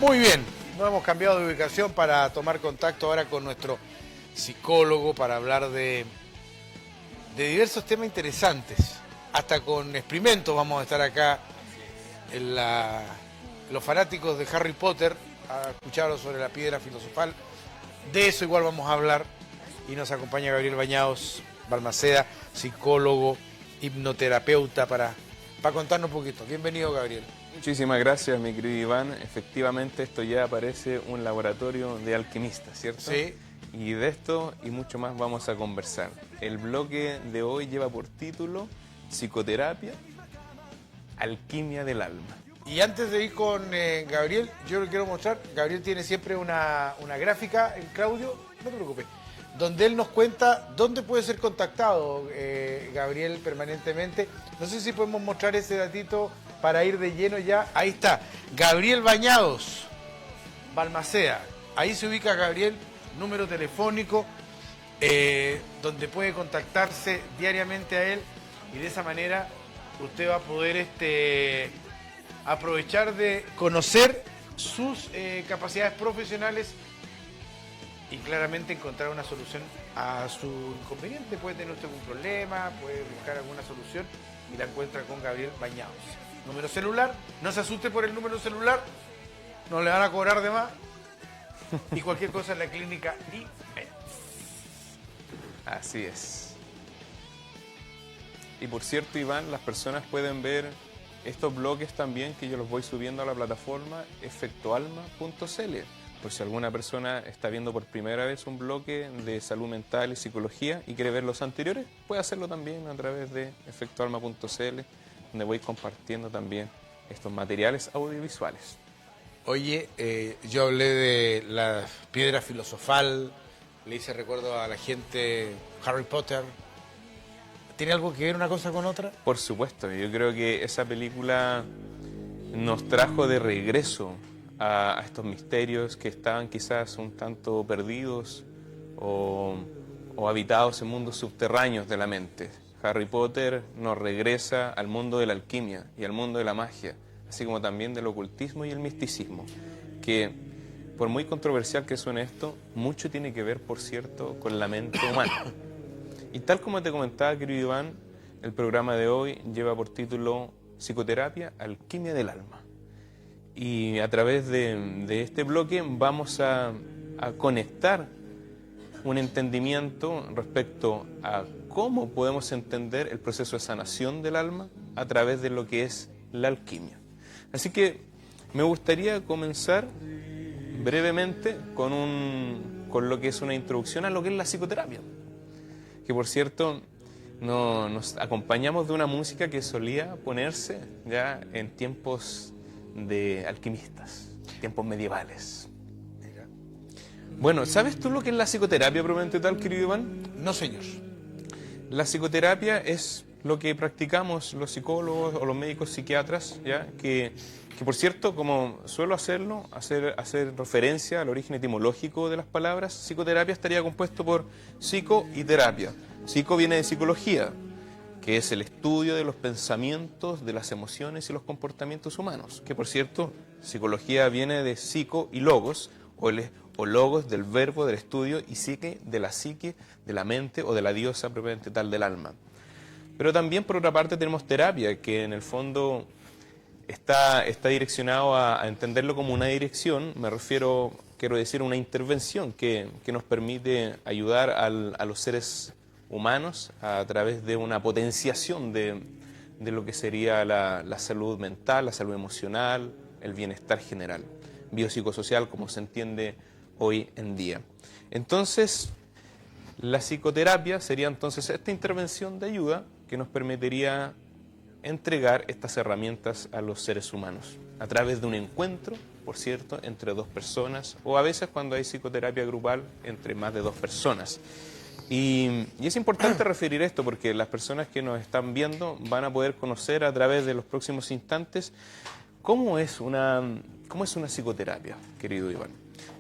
Muy bien, nos hemos cambiado de ubicación para tomar contacto ahora con nuestro psicólogo para hablar de diversos temas interesantes. Hasta con experimentos vamos a estar acá en los fanáticos de Harry Potter a escucharlo sobre la piedra filosofal. De eso igual vamos a hablar y nos acompaña Gabriel Bañados Balmaceda, psicólogo, hipnoterapeuta para contarnos un poquito. Bienvenido, Gabriel. Muchísimas gracias, mi querido Iván. Efectivamente, esto ya parece un laboratorio de alquimistas, ¿cierto? Sí. Y de esto y mucho más vamos a conversar. El bloque de hoy lleva por título Psicoterapia, Alquimia del Alma. Y antes de ir con Gabriel, yo le quiero mostrar, Gabriel tiene siempre una gráfica, el Claudio, no te preocupes, donde él nos cuenta dónde puede ser contactado Gabriel permanentemente. No sé si podemos mostrar ese datito para ir de lleno ya. Ahí está, Gabriel Bañados Balmaceda. Ahí se ubica Gabriel, número telefónico, donde puede contactarse diariamente a él y de esa manera usted va a poder aprovechar de conocer sus capacidades profesionales y claramente encontrar una solución a su inconveniente. Puede tener usted algún problema, puede buscar alguna solución y la encuentra con Gabriel Bañados. Número celular, no se asuste por el número celular, no le van a cobrar de más. Y cualquier cosa en la clínica y Así es. Y por cierto, Iván, las personas pueden ver estos bloques también que yo los voy subiendo a la plataforma efectoalma.cl. Por si alguna persona está viendo por primera vez un bloque de salud mental y psicología y quiere ver los anteriores, puede hacerlo también a través de efectoalma.cl, donde voy compartiendo también estos materiales audiovisuales. Oye, yo hablé de la piedra filosofal, le hice recuerdo a la gente Harry Potter. ¿Tiene algo que ver una cosa con otra? Por supuesto, yo creo que esa película nos trajo de regreso a estos misterios que estaban quizás un tanto perdidos o habitados en mundos subterráneos de la mente. Harry Potter nos regresa al mundo de la alquimia y al mundo de la magia, así como también del ocultismo y el misticismo, que por muy controversial que suene esto, mucho tiene que ver, por cierto, con la mente humana. Y tal como te comentaba, querido Iván, el programa de hoy lleva por título Psicoterapia, Alquimia del Alma. Y a través de este bloque vamos a conectar un entendimiento respecto a cómo podemos entender el proceso de sanación del alma a través de lo que es la alquimia. Así que me gustaría comenzar brevemente con lo que es una introducción a lo que es la psicoterapia. Que por cierto, nos acompañamos de una música que solía ponerse ya en tiempos de alquimistas, tiempos medievales. Bueno, ¿sabes tú lo que es la psicoterapia propiamente tal, querido Iván? No, señor. La psicoterapia es lo que practicamos los psicólogos o los médicos psiquiatras, ¿ya? Que por cierto, como suelo hacerlo, hacer referencia al origen etimológico de las palabras, psicoterapia estaría compuesto por psico y terapia. Psico viene de psicología, que es el estudio de los pensamientos, de las emociones y los comportamientos humanos. Que por cierto, psicología viene de psico y logos, o logos del verbo, del estudio, y psique de la psique, de la mente o de la diosa propiamente tal del alma. Pero también por otra parte tenemos terapia, que en el fondo está direccionado a entenderlo como una dirección, quiero decir una intervención que nos permite ayudar a los seres humanos a través de una potenciación de lo que sería la salud mental, la salud emocional, el bienestar general, biopsicosocial como se entiende hoy en día. Entonces, la psicoterapia sería entonces esta intervención de ayuda que nos permitiría entregar estas herramientas a los seres humanos a través de un encuentro, por cierto, entre dos personas o a veces cuando hay psicoterapia grupal entre más de dos personas. Y es importante referir esto porque las personas que nos están viendo van a poder conocer a través de los próximos instantes cómo es una psicoterapia, querido Iván.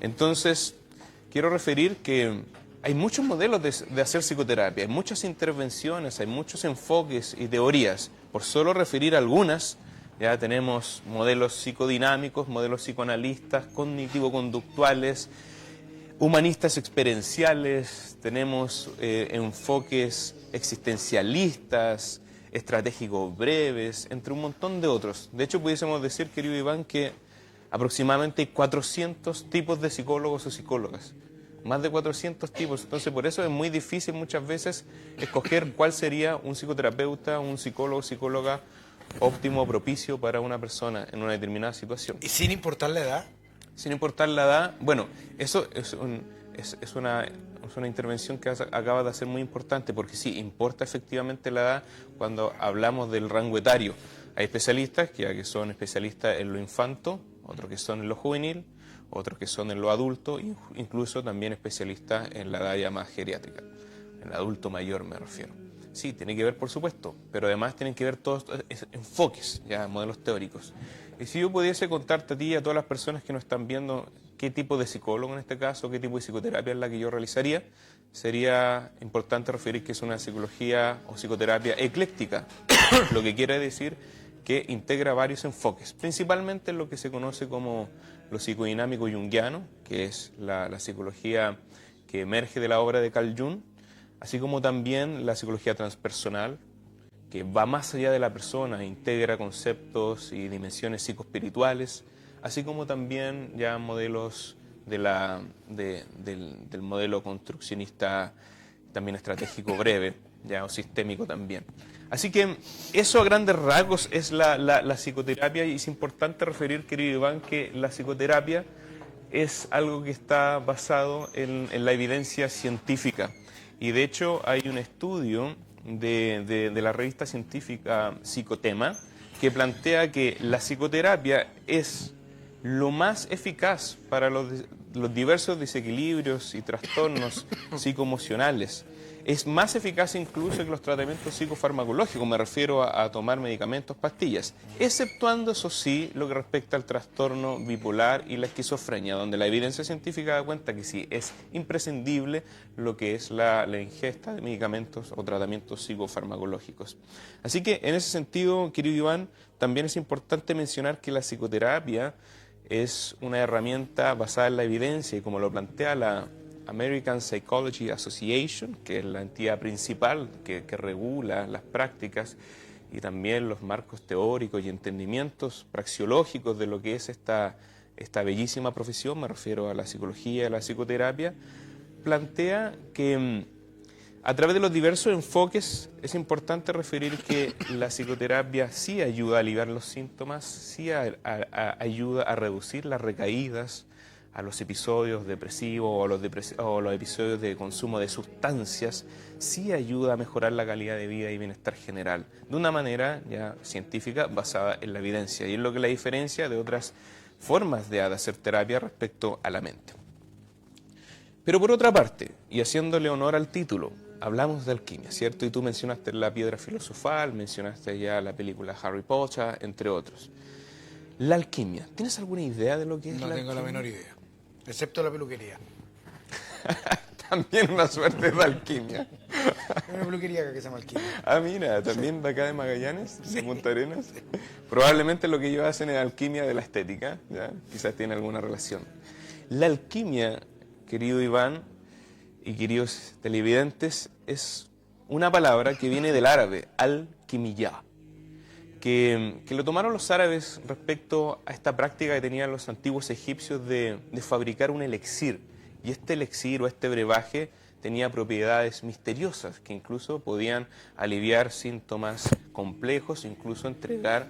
Entonces, quiero referir que hay muchos modelos de hacer psicoterapia, hay muchas intervenciones, hay muchos enfoques y teorías. Por solo referir algunas, Ya tenemos modelos psicodinámicos, modelos psicoanalistas, cognitivo-conductuales, humanistas experienciales, tenemos enfoques existencialistas, estratégicos breves, entre un montón de otros. De hecho, pudiésemos decir, querido Iván, que aproximadamente hay 400 tipos de psicólogos o psicólogas. Más de 400 tipos. Entonces, por eso es muy difícil muchas veces escoger cuál sería un psicoterapeuta, un psicólogo, psicóloga óptimo, propicio para una persona en una determinada situación. ¿Y sin importar la edad? Sin importar la edad, bueno, eso es una intervención que acaba de hacer muy importante, porque sí, importa efectivamente la edad cuando hablamos del rango etario. Hay especialistas que son especialistas en lo infanto, otros que son en lo juvenil, otros que son en lo adulto, incluso también especialistas en la edad ya más geriátrica, en el adulto mayor me refiero. Sí, tiene que ver, por supuesto, pero además tienen que ver todos enfoques, ya modelos teóricos. Y si yo pudiese contarte a ti y a todas las personas que nos están viendo qué tipo de psicólogo en este caso, qué tipo de psicoterapia es la que yo realizaría, sería importante referir que es una psicología o psicoterapia ecléctica, lo que quiere decir que integra varios enfoques, principalmente en lo que se conoce como lo psicodinámico junguiano, que es la psicología que emerge de la obra de Carl Jung, así como también la psicología transpersonal, que va más allá de la persona, integra conceptos y dimensiones psicoespirituales, así como también ya modelos del modelo construccionista también estratégico breve, ya o sistémico también. Así que eso a grandes rasgos es la psicoterapia, y es importante referir, querido Iván, que la psicoterapia es algo que está basado en la evidencia científica. Y de hecho hay un estudio de la revista científica Psicotema que plantea que la psicoterapia es lo más eficaz para los diversos desequilibrios y trastornos psicoemocionales. Es más eficaz incluso que los tratamientos psicofarmacológicos, me refiero a tomar medicamentos, pastillas, exceptuando, eso sí, lo que respecta al trastorno bipolar y la esquizofrenia, donde la evidencia científica da cuenta que sí, es imprescindible lo que es la ingesta de medicamentos o tratamientos psicofarmacológicos. Así que, en ese sentido, querido Iván, también es importante mencionar que la psicoterapia es una herramienta basada en la evidencia, y como lo plantea la American Psychology Association, que es la entidad principal que regula las prácticas y también los marcos teóricos y entendimientos praxeológicos de lo que es esta bellísima profesión, me refiero a la psicología y a la psicoterapia, plantea que a través de los diversos enfoques es importante referir que la psicoterapia sí ayuda a aliviar los síntomas, sí ayuda a reducir las recaídas, a los episodios depresivos o los episodios de consumo de sustancias, sí ayuda a mejorar la calidad de vida y bienestar general, de una manera ya científica basada en la evidencia, y es lo que la diferencia de otras formas de hacer terapia respecto a la mente. Pero por otra parte, y haciéndole honor al título, hablamos de alquimia, ¿cierto? Y tú mencionaste la piedra filosofal, mencionaste ya la película Harry Potter, entre otros. La alquimia, ¿tienes alguna idea de lo que es la alquimia? No tengo la menor idea. Excepto la peluquería. También una suerte de alquimia. Hay una peluquería acá que se llama Alquimia. Ah, mira, también de acá de Magallanes, de Punta Arenas. Probablemente lo que ellos hacen es alquimia de la estética, ¿ya? Quizás tiene alguna relación. La alquimia, querido Iván y queridos televidentes, es una palabra que viene del árabe, al-kimiyya, que lo tomaron los árabes respecto a esta práctica que tenían los antiguos egipcios de fabricar un elixir. Y este elixir o este brebaje tenía propiedades misteriosas que incluso podían aliviar síntomas complejos, incluso entregar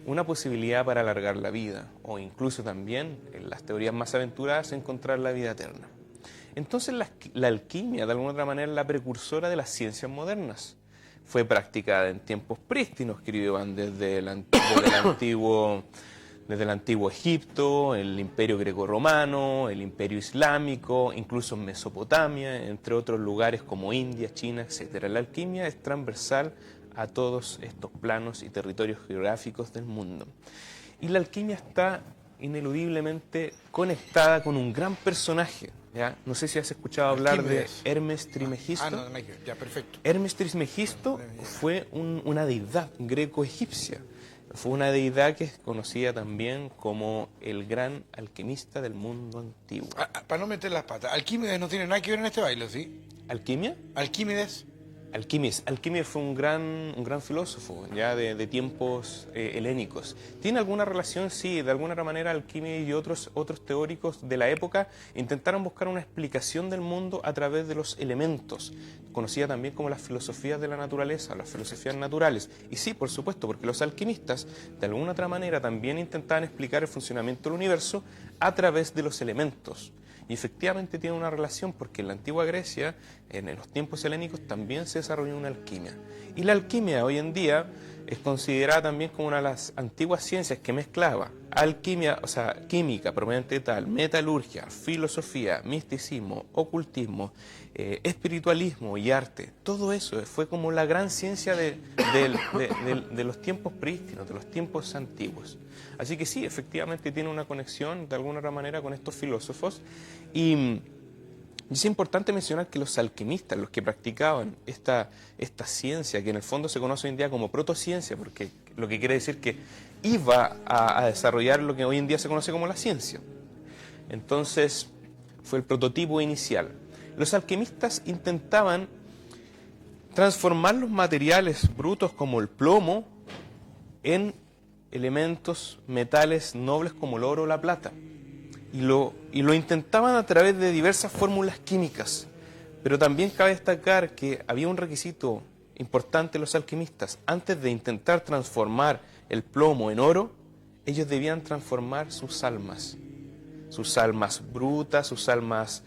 una posibilidad para alargar la vida, o incluso también, en las teorías más aventuradas, encontrar la vida eterna. Entonces la alquimia, de alguna otra manera, es la precursora de las ciencias modernas. Fue practicada en tiempos prístinos, querido Iván, desde el antiguo Egipto, el Imperio Greco-Romano, el Imperio Islámico, incluso en Mesopotamia, entre otros lugares como India, China, etc. La alquimia es transversal a todos estos planos y territorios geográficos del mundo. Y la alquimia está ineludiblemente conectada con un gran personaje, ¿ya? No sé si has escuchado hablar de Hermes Trismegisto. No, ya, perfecto. Hermes Trismegisto fue una deidad greco-egipcia. Fue una deidad que es conocida también como el gran alquimista del mundo antiguo. Para no meter las patas, Alquímedes no tiene nada que ver en este baile, ¿sí? ¿Alquimia? Alquímedes. Alquímedes fue un gran filósofo ya de tiempos helénicos. ¿Tiene alguna relación? Sí, de alguna manera Alquímedes y otros teóricos de la época intentaron buscar una explicación del mundo a través de los elementos, conocida también como las filosofías de la naturaleza, las filosofías naturales. Y sí, por supuesto, porque los alquimistas de alguna otra manera también intentaban explicar el funcionamiento del universo a través de los elementos. Y efectivamente tiene una relación porque en la antigua Grecia, en los tiempos helénicos, también se desarrolló una alquimia. Y la alquimia hoy en día es considerada también como una de las antiguas ciencias que mezclaba alquimia, o sea, química, propiamente tal, metalurgia, filosofía, misticismo, ocultismo, espiritualismo y arte. Todo eso fue como la gran ciencia de los tiempos prístinos, de los tiempos antiguos. Así que sí, efectivamente tiene una conexión de alguna otra manera con estos filósofos y es importante mencionar que los alquimistas, los que practicaban esta ciencia, que en el fondo se conoce hoy en día como protociencia, porque lo que quiere decir que iba a desarrollar lo que hoy en día se conoce como la ciencia. Entonces, fue el prototipo inicial. Los alquimistas intentaban transformar los materiales brutos como el plomo en elementos, metales nobles como el oro o la plata. Y lo intentaban a través de diversas fórmulas químicas. Pero también cabe destacar que había un requisito importante en los alquimistas. Antes de intentar transformar el plomo en oro, ellos debían transformar sus almas brutas, sus almas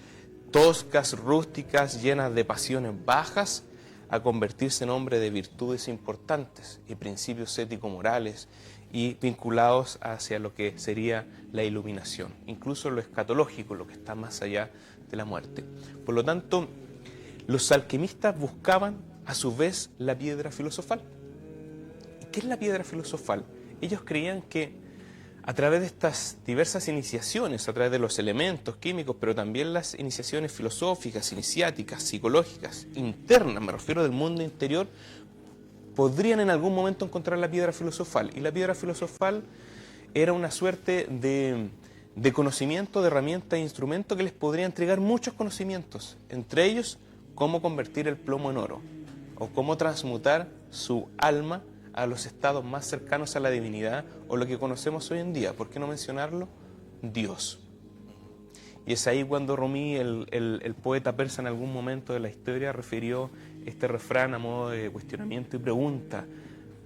toscas, rústicas, llenas de pasiones bajas, a convertirse en hombres de virtudes importantes y principios ético-morales y vinculados hacia lo que sería la iluminación, incluso lo escatológico, lo que está más allá de la muerte. Por lo tanto, los alquimistas buscaban a su vez la piedra filosofal. ¿Y qué es la piedra filosofal? Ellos creían que a través de estas diversas iniciaciones, a través de los elementos químicos, pero también las iniciaciones filosóficas, iniciáticas, psicológicas, internas, me refiero del mundo interior, podrían en algún momento encontrar la piedra filosofal. Y la piedra filosofal era una suerte de conocimiento, de herramienta e instrumento que les podría entregar muchos conocimientos, entre ellos cómo convertir el plomo en oro, o cómo transmutar su alma a los estados más cercanos a la divinidad, o lo que conocemos hoy en día, ¿por qué no mencionarlo? Dios. Y es ahí cuando Rumi, el poeta persa, en algún momento de la historia refirió este refrán a modo de cuestionamiento y pregunta,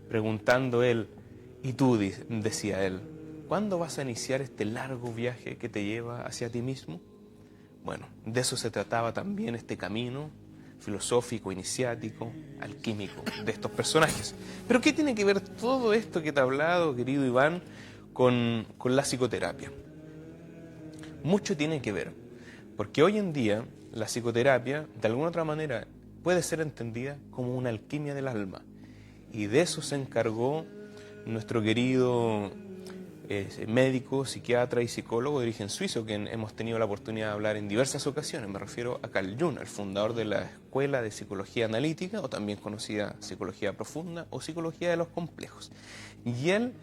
preguntando él, y tú, decía él, ¿cuándo vas a iniciar este largo viaje que te lleva hacia ti mismo? Bueno, de eso se trataba también este camino filosófico, iniciático, alquímico de estos personajes. Pero ¿qué tiene que ver todo esto que te he hablado, querido Iván, con la psicoterapia? Mucho tiene que ver, porque hoy en día la psicoterapia, de alguna otra manera, puede ser entendida como una alquimia del alma. Y de eso se encargó nuestro querido médico, psiquiatra y psicólogo de origen suizo, que hemos tenido la oportunidad de hablar en diversas ocasiones. Me refiero a Carl Jung, el fundador de la Escuela de Psicología Analítica, o también conocida Psicología Profunda o Psicología de los Complejos. Y él,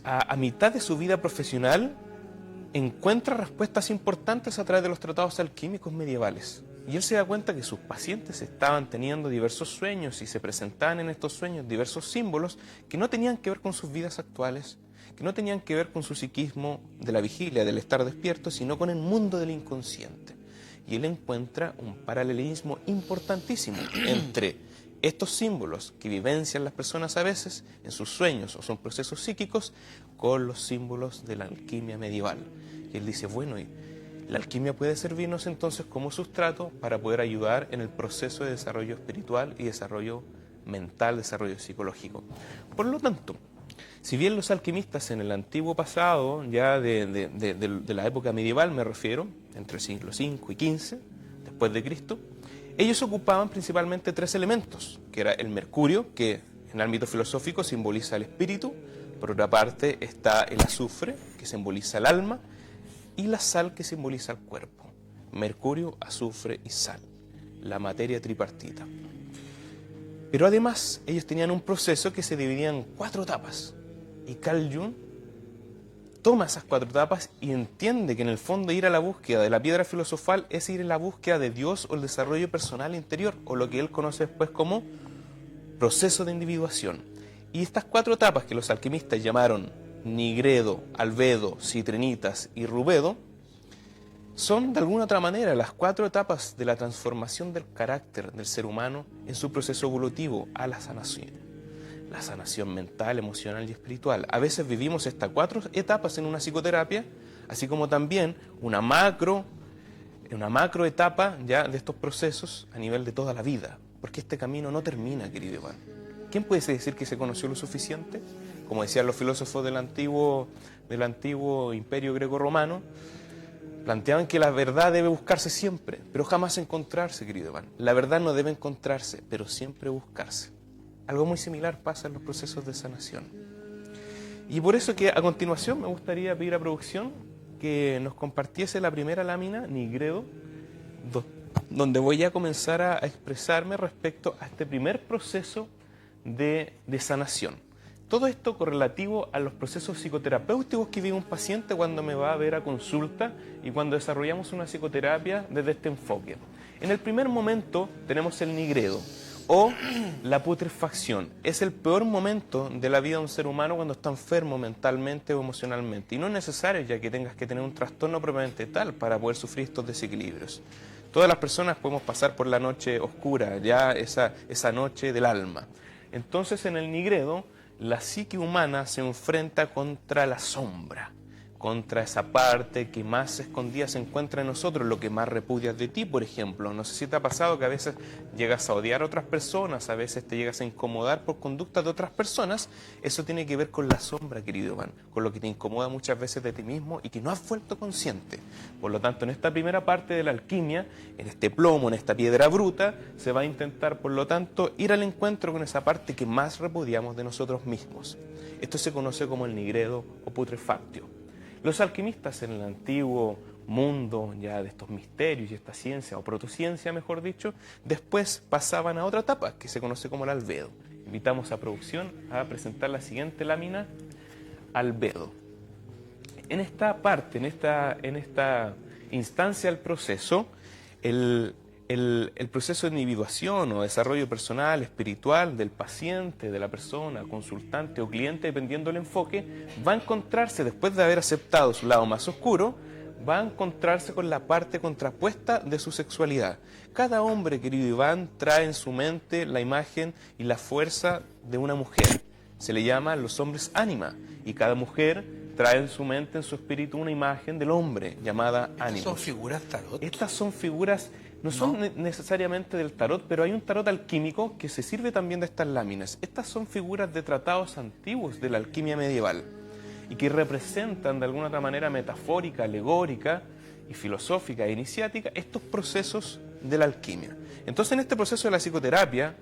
a mitad de su vida profesional, encuentra respuestas importantes a través de los tratados alquímicos medievales. Y él se da cuenta que sus pacientes estaban teniendo diversos sueños y se presentaban en estos sueños diversos símbolos que no tenían que ver con sus vidas actuales, que no tenían que ver con su psiquismo de la vigilia, del estar despierto, sino con el mundo del inconsciente. Y él encuentra un paralelismo importantísimo entre estos símbolos que vivencian las personas a veces en sus sueños o son procesos psíquicos con los símbolos de la alquimia medieval. Y él dice, bueno, y la alquimia puede servirnos entonces como sustrato para poder ayudar en el proceso de desarrollo espiritual y desarrollo mental, desarrollo psicológico. Por lo tanto, si bien los alquimistas en el antiguo pasado, ya de la época medieval me refiero, entre el siglo V y XV, después de Cristo, ellos ocupaban principalmente tres elementos, que era el mercurio, que en el ámbito filosófico simboliza el espíritu, por otra parte está el azufre, que simboliza el alma, y la sal, que simboliza el cuerpo. Mercurio, azufre y sal, la materia tripartita. Pero además ellos tenían un proceso que se dividía en 4 etapas. Y Carl Jung toma esas 4 etapas y entiende que en el fondo ir a la búsqueda de la piedra filosofal es ir en la búsqueda de Dios o el desarrollo personal interior, o lo que él conoce después como proceso de individuación. Y estas 4 etapas que los alquimistas llamaron Nigredo, Albedo, Citrinitas y Rubedo, son de alguna otra manera las 4 etapas de la transformación del carácter del ser humano en su proceso evolutivo a la sanación. La sanación mental, emocional y espiritual. A veces vivimos estas 4 etapas en una psicoterapia, así como también una macro etapa ya de estos procesos a nivel de toda la vida. Porque este camino no termina, querido Iván. ¿Quién puede decir que se conoció lo suficiente? Como decían los filósofos del antiguo imperio greco-romano, planteaban que la verdad debe buscarse siempre, pero jamás encontrarse, querido Iván. La verdad no debe encontrarse, pero siempre buscarse. Algo muy similar pasa en los procesos de sanación. Y por eso que a continuación me gustaría pedir a producción que nos compartiese la primera lámina, Nigredo, donde voy a comenzar a expresarme respecto a este primer proceso de sanación. Todo esto correlativo a los procesos psicoterapéuticos que vive un paciente cuando me va a ver a consulta y cuando desarrollamos una psicoterapia desde este enfoque. En el primer momento tenemos el nigredo o la putrefacción. Es el peor momento de la vida de un ser humano cuando está enfermo mentalmente o emocionalmente. Y no es necesario ya que tengas que tener un trastorno propiamente tal para poder sufrir estos desequilibrios. Todas las personas podemos pasar por la noche oscura, ya esa noche del alma. Entonces en el nigredo la psique humana se enfrenta contra la sombra, contra esa parte que más escondida se encuentra en nosotros, lo que más repudias de ti, por ejemplo. No sé si te ha pasado que a veces llegas a odiar a otras personas, a veces te llegas a incomodar por conductas de otras personas. Eso tiene que ver con la sombra, querido Iván, con lo que te incomoda muchas veces de ti mismo y que no has vuelto consciente. Por lo tanto, en esta primera parte de la alquimia, en este plomo, en esta piedra bruta, se va a intentar, por lo tanto, ir al encuentro con esa parte que más repudiamos de nosotros mismos. Esto se conoce como el nigredo o putrefactio. Los alquimistas en el antiguo mundo ya de estos misterios y esta ciencia, o protociencia mejor dicho, después pasaban a otra etapa que se conoce como el albedo. Invitamos a producción a presentar la siguiente lámina, albedo. En esta parte, en esta instancia del proceso, el proceso de individuación o desarrollo personal, espiritual del paciente, de la persona, consultante o cliente, dependiendo del enfoque, va a encontrarse, después de haber aceptado su lado más oscuro, va a encontrarse con la parte contrapuesta de su sexualidad. Cada hombre, querido Iván, trae en su mente la imagen y la fuerza de una mujer. Se le llama los hombres ánima, y cada mujer trae en su mente, en su espíritu, una imagen del hombre llamada ánimo. ¿Son figuras tarot? Estas son figuras... No son necesariamente del tarot, pero hay un tarot alquímico que se sirve también de estas láminas. Estas son figuras de tratados antiguos de la alquimia medieval y que representan de alguna otra manera metafórica, alegórica y filosófica e iniciática estos procesos de la alquimia. Entonces en este proceso de la psicoterapia,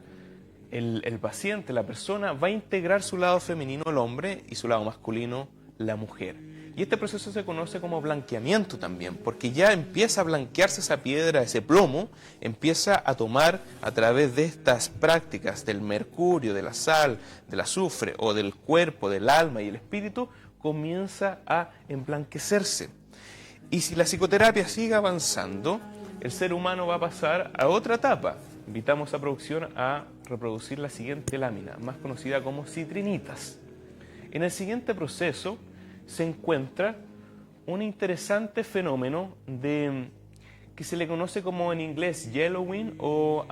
el paciente, la persona, va a integrar su lado femenino, el hombre, y su lado masculino, la mujer. Y este proceso se conoce como blanqueamiento también, porque ya empieza a blanquearse esa piedra, ese plomo, empieza a tomar a través de estas prácticas del mercurio, de la sal, del azufre o del cuerpo, del alma y el espíritu, comienza a emblanquecerse. Y si la psicoterapia sigue avanzando, el ser humano va a pasar a otra etapa. Invitamos a producción a reproducir la siguiente lámina, más conocida como citrinitas. En el siguiente proceso se encuentra un interesante fenómeno que se le conoce como en inglés yellowing o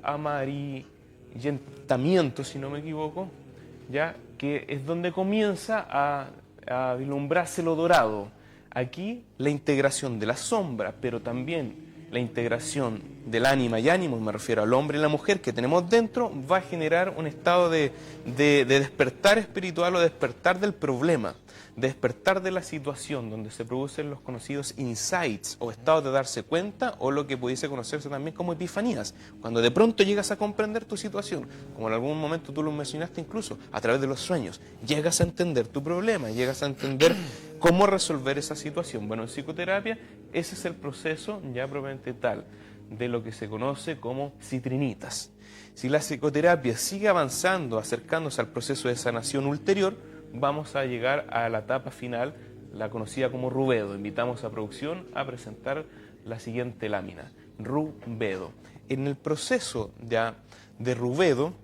amarillentamiento, si no me equivoco, ya que es donde comienza a vislumbrarse lo dorado. Aquí la integración de la sombra, pero también la integración del ánima y ánimo, me refiero al hombre y la mujer que tenemos dentro, va a generar un estado de despertar espiritual o despertar del problema, despertar de la situación donde se producen los conocidos insights o estados de darse cuenta o lo que pudiese conocerse también como epifanías, cuando de pronto llegas a comprender tu situación, como en algún momento tú lo mencionaste incluso, a través de los sueños, llegas a entender tu problema, llegas a entender cómo resolver esa situación. Bueno, en psicoterapia ese es el proceso ya propiamente tal de lo que se conoce como citrinitas. Si la psicoterapia sigue avanzando, acercándose al proceso de sanación ulterior, vamos a llegar a la etapa final, la conocida como rubedo. Invitamos a producción a presentar la siguiente lámina, rubedo. En el proceso de rubedo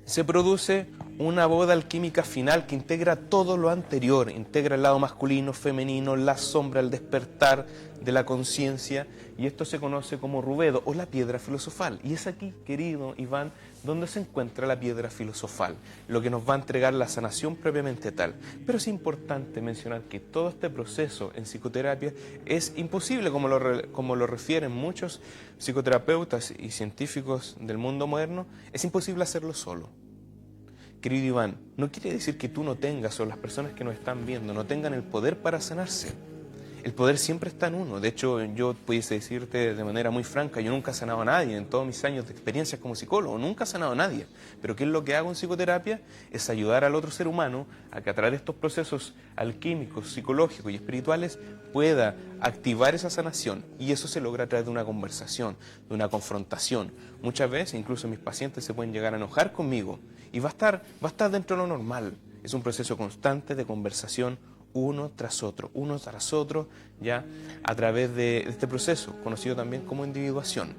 se produce una boda alquímica final que integra todo lo anterior, integra el lado masculino, femenino, la sombra, el despertar de la conciencia, y esto se conoce como rubedo o la piedra filosofal. Y es aquí, querido Iván, donde se encuentra la piedra filosofal, lo que nos va a entregar la sanación propiamente tal. Pero es importante mencionar que todo este proceso en psicoterapia es imposible, como lo refieren muchos psicoterapeutas y científicos del mundo moderno, es imposible hacerlo solo. Querido Iván, no quiere decir que tú no tengas, o las personas que nos están viendo, no tengan el poder para sanarse. El poder siempre está en uno. De hecho, yo pudiese decirte de manera muy franca, yo nunca he sanado a nadie en todos mis años de experiencias como psicólogo, nunca he sanado a nadie. Pero ¿qué es lo que hago en psicoterapia? Es ayudar al otro ser humano a que a través de estos procesos alquímicos, psicológicos y espirituales pueda activar esa sanación. Y eso se logra a través de una conversación, de una confrontación. Muchas veces, incluso mis pacientes se pueden llegar a enojar conmigo y va a estar dentro de lo normal. Es un proceso constante de conversación, uno tras otro, ya a través de este proceso, conocido también como individuación.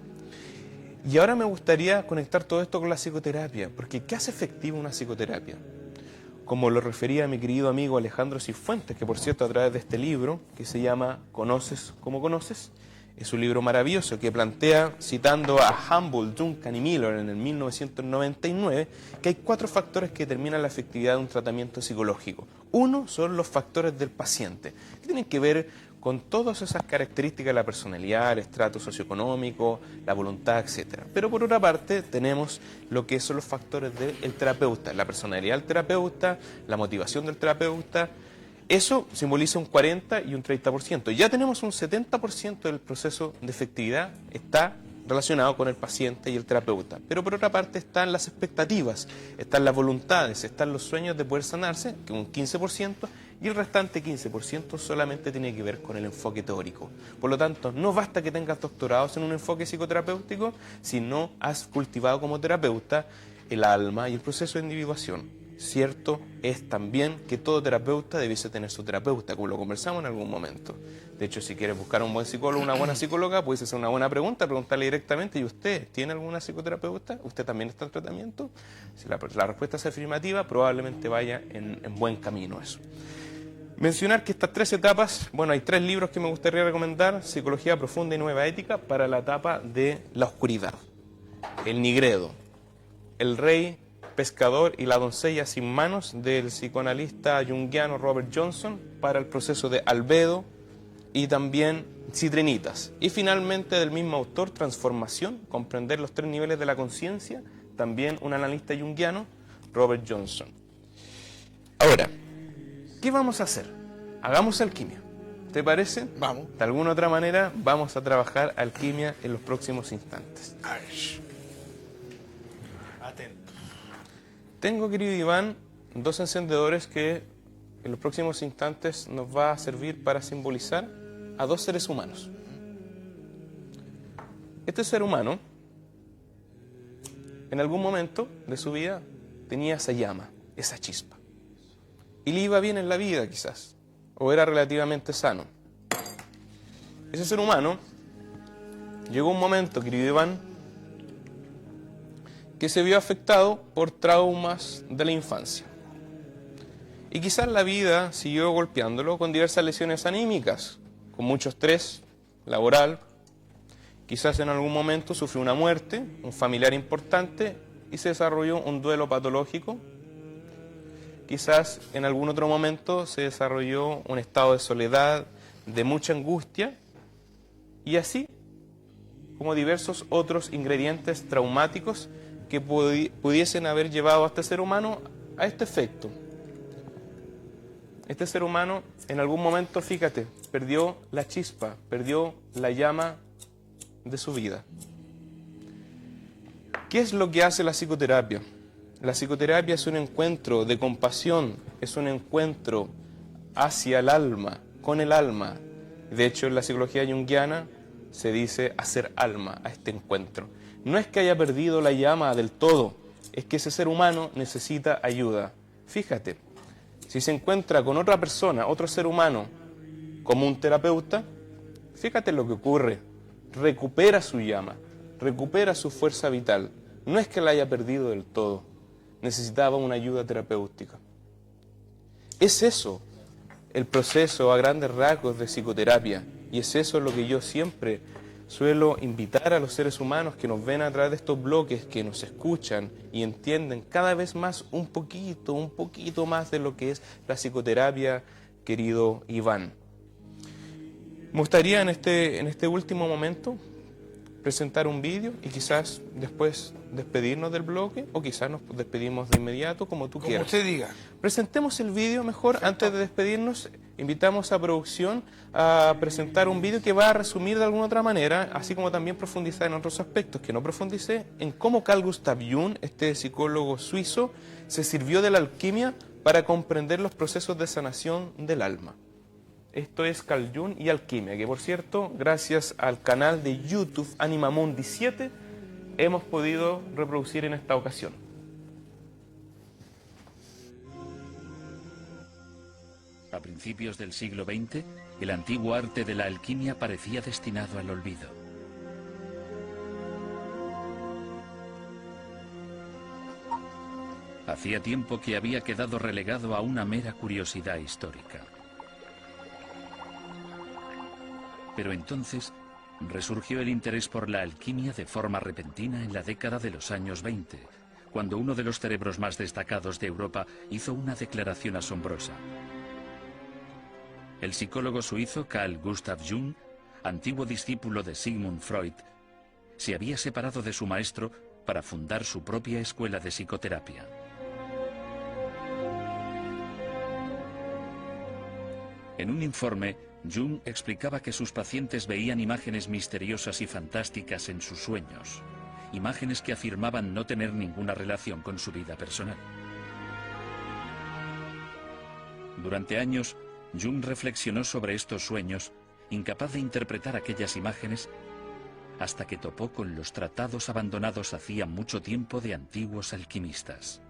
Y ahora me gustaría conectar todo esto con la psicoterapia, porque ¿qué hace efectiva una psicoterapia? Como lo refería mi querido amigo Alejandro Cifuentes, que por cierto a través de este libro, que se llama ¿Conoces cómo conoces?, es un libro maravilloso que plantea, citando a Humboldt, Duncan y Miller en el 1999, que hay 4 factores que determinan la efectividad de un tratamiento psicológico. Uno son los factores del paciente, que tienen que ver con todas esas características de la personalidad, el estrato socioeconómico, la voluntad, etc. Pero por otra parte tenemos lo que son los factores del terapeuta, la personalidad del terapeuta, la motivación del terapeuta. Eso simboliza un 40 y un 30%. Ya tenemos un 70% del proceso de efectividad está relacionado con el paciente y el terapeuta. Pero por otra parte están las expectativas, están las voluntades, están los sueños de poder sanarse, que un 15%, y el restante 15% solamente tiene que ver con el enfoque teórico. Por lo tanto, no basta que tengas doctorados en un enfoque psicoterapéutico si no has cultivado como terapeuta el alma y el proceso de individuación. Cierto es también que todo terapeuta debiese tener su terapeuta, como lo conversamos en algún momento. De hecho, si quieres buscar un buen psicólogo, una buena psicóloga, puedes hacer una buena pregunta, preguntarle directamente, ¿y usted tiene alguna psicoterapeuta? ¿Usted también está en tratamiento? Si la respuesta es afirmativa, probablemente vaya en buen camino eso. Mencionar que estas 3 etapas, bueno, hay 3 libros que me gustaría recomendar: Psicología Profunda y Nueva Ética para la etapa de la oscuridad, El Nigredo, El Rey Pescador y la Doncella sin manos, del psicoanalista junguiano Robert Johnson, para el proceso de albedo, y también Citrinitas. Y finalmente del mismo autor, Transformación, comprender los 3 niveles de la conciencia, también un analista junguiano, Robert Johnson. Ahora, ¿qué vamos a hacer? Hagamos alquimia. ¿Te parece? Vamos. De alguna otra manera vamos a trabajar alquimia en los próximos instantes. Atento. Tengo, querido Iván, 2 encendedores que en los próximos instantes nos va a servir para simbolizar a 2 seres humanos. Este ser humano, en algún momento de su vida, tenía esa llama, esa chispa. Y le iba bien en la vida, quizás, o era relativamente sano. Ese ser humano, llegó un momento, querido Iván, que se vio afectado por traumas de la infancia. Y quizás la vida siguió golpeándolo con diversas lesiones anímicas, con mucho estrés laboral. Quizás en algún momento sufrió una muerte, un familiar importante, y se desarrolló un duelo patológico. Quizás en algún otro momento se desarrolló un estado de soledad, de mucha angustia, y así como diversos otros ingredientes traumáticos que pudiesen haber llevado a este ser humano a este efecto. Este ser humano en algún momento, fíjate, perdió la chispa, perdió la llama de su vida. ¿Qué es lo que hace la psicoterapia? La psicoterapia es un encuentro de compasión, es un encuentro hacia el alma, con el alma. De hecho, en la psicología junguiana se dice hacer alma a este encuentro. No es que haya perdido la llama del todo, es que ese ser humano necesita ayuda. Fíjate, si se encuentra con otra persona, otro ser humano, como un terapeuta, fíjate lo que ocurre. Recupera su llama, recupera su fuerza vital. No es que la haya perdido del todo, necesitaba una ayuda terapéutica. Es eso el proceso a grandes rasgos de psicoterapia, y es eso lo que yo siempre suelo invitar a los seres humanos que nos ven a través de estos bloques, que nos escuchan y entienden cada vez más un poquito más de lo que es la psicoterapia, querido Iván. Me gustaría en este último momento presentar un vídeo y quizás después despedirnos del bloque, o quizás nos despedimos de inmediato, como tú quieras. Como usted diga. Presentemos el vídeo mejor. Perfecto. Antes de despedirnos, invitamos a producción a presentar un vídeo que va a resumir de alguna otra manera, así como también profundizar en otros aspectos que no profundicé, en cómo Carl Gustav Jung, este psicólogo suizo, se sirvió de la alquimia para comprender los procesos de sanación del alma. Esto es Carl Jung y alquimia, que por cierto, gracias al canal de YouTube Animamundi 7, hemos podido reproducir en esta ocasión. A principios del siglo XX, el antiguo arte de la alquimia parecía destinado al olvido. Hacía tiempo que había quedado relegado a una mera curiosidad histórica. Pero entonces resurgió el interés por la alquimia de forma repentina en la década de los años 20, cuando uno de los cerebros más destacados de Europa hizo una declaración asombrosa. El psicólogo suizo Carl Gustav Jung, antiguo discípulo de Sigmund Freud, se había separado de su maestro para fundar su propia escuela de psicoterapia. En un informe, Jung explicaba que sus pacientes veían imágenes misteriosas y fantásticas en sus sueños, imágenes que afirmaban no tener ninguna relación con su vida personal. Durante años, Jung reflexionó sobre estos sueños, incapaz de interpretar aquellas imágenes, hasta que topó con los tratados abandonados hacía mucho tiempo de antiguos alquimistas.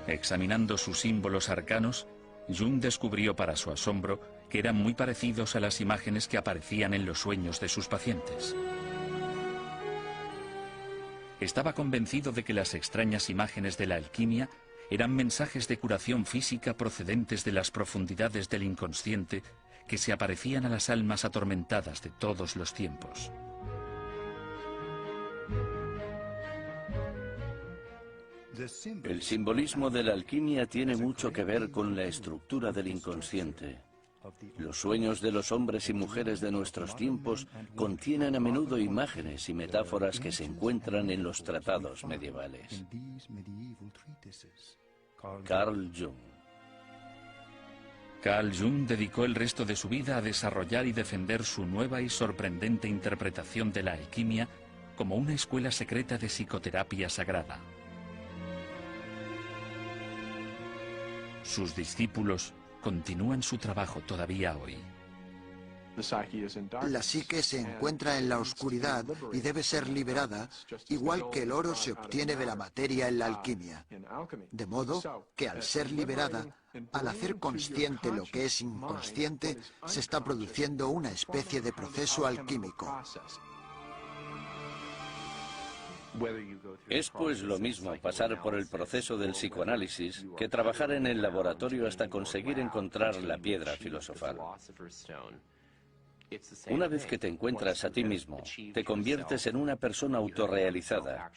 Examinando sus símbolos arcanos, Jung descubrió para su asombro que eran muy parecidos a las imágenes que aparecían en los sueños de sus pacientes. Estaba convencido de que las extrañas imágenes de la alquimia eran mensajes de curación física procedentes de las profundidades del inconsciente que se aparecían a las almas atormentadas de todos los tiempos. El simbolismo de la alquimia tiene mucho que ver con la estructura del inconsciente. Los sueños de los hombres y mujeres de nuestros tiempos contienen a menudo imágenes y metáforas que se encuentran en los tratados medievales. Carl Jung. Carl Jung dedicó el resto de su vida a desarrollar y defender su nueva y sorprendente interpretación de la alquimia como una escuela secreta de psicoterapia sagrada. Sus discípulos continúan su trabajo todavía hoy. La psique se encuentra en la oscuridad y debe ser liberada, igual que el oro se obtiene de la materia en la alquimia. De modo que al ser liberada, al hacer consciente lo que es inconsciente, se está produciendo una especie de proceso alquímico. Es pues lo mismo pasar por el proceso del psicoanálisis que trabajar en el laboratorio hasta conseguir encontrar la piedra filosofal. Una vez que te encuentras a ti mismo, te conviertes en una persona autorrealizada.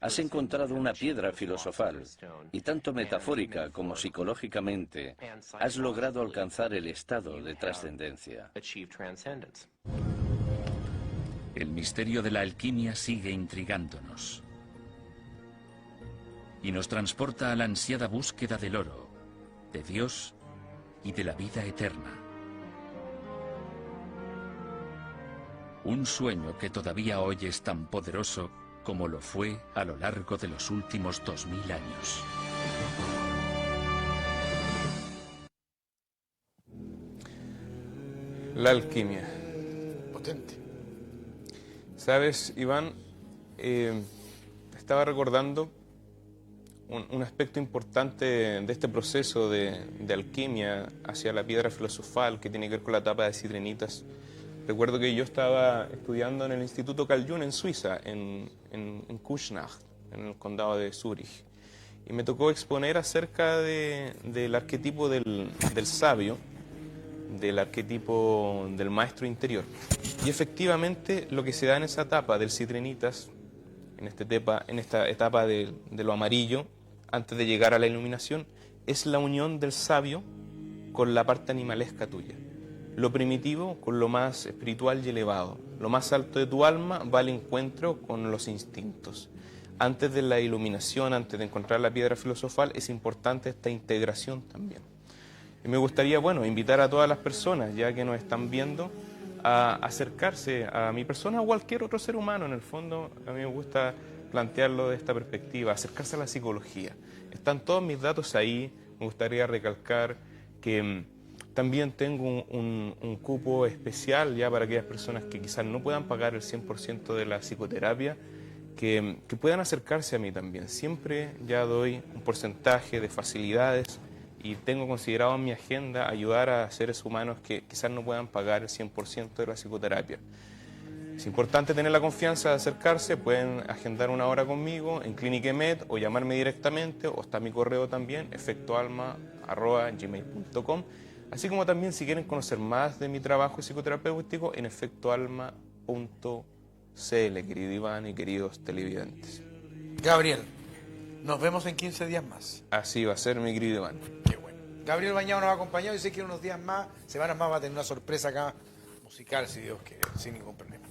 Has encontrado una piedra filosofal y tanto metafórica como psicológicamente has logrado alcanzar el estado de trascendencia. El misterio de la alquimia sigue intrigándonos y nos transporta a la ansiada búsqueda del oro, de Dios y de la vida eterna. Un sueño que todavía hoy es tan poderoso como lo fue a lo largo de los últimos 2000 años. La alquimia. Potente. Sabes, Iván, estaba recordando un aspecto importante de este proceso de alquimia hacia la piedra filosofal que tiene que ver con la tapa de Citrinitas. Recuerdo que yo estaba estudiando en el Instituto Carl Jung en Suiza, en Küsnacht, en el condado de Zúrich. Y me tocó exponer acerca del arquetipo del sabio, del arquetipo del maestro interior. Y efectivamente lo que se da en esa etapa del Citrinitas, en esta etapa de lo amarillo, antes de llegar a la iluminación, es la unión del sabio con la parte animalesca tuya. Lo primitivo con lo más espiritual y elevado. Lo más alto de tu alma va al encuentro con los instintos. Antes de la iluminación, antes de encontrar la piedra filosofal, es importante esta integración también. Y me gustaría, bueno, invitar a todas las personas, ya que nos están viendo, a acercarse a mi persona o a cualquier otro ser humano. En el fondo, a mí me gusta plantearlo de esta perspectiva, acercarse a la psicología. Están todos mis datos ahí. Me gustaría recalcar que también tengo un cupo especial ya para aquellas personas que quizás no puedan pagar el 100% de la psicoterapia, que puedan acercarse a mí también. Siempre ya doy un porcentaje de facilidades y tengo considerado en mi agenda ayudar a seres humanos que quizás no puedan pagar el 100% de la psicoterapia. Es importante tener la confianza de acercarse, pueden agendar una hora conmigo en Cliniquemed o llamarme directamente, o está mi correo también, efectoalma@gmail.com, así como también si quieren conocer más de mi trabajo psicoterapéutico en efectoalma.cl, querido Iván y queridos televidentes. Gabriel, nos vemos en 15 días más. Así va a ser, mi querido Iván. Qué bueno. Gabriel Bañado nos ha acompañado y sé que en unos días más, semanas más, va a tener una sorpresa acá musical, si Dios quiere, sin ningún problema.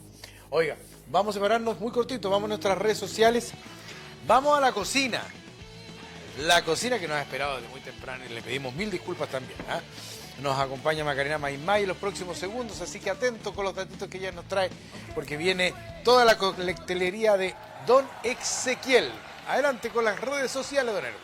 Oiga, vamos a separarnos muy cortito, vamos a nuestras redes sociales, vamos a la cocina. La cocina que nos ha esperado desde muy temprano y le pedimos mil disculpas también. Nos acompaña Macarena Maimay en los próximos segundos, así que atento con los datitos que ella nos trae, porque viene toda la coctelería de Don Exequiel. Adelante con las redes sociales, don Erwin.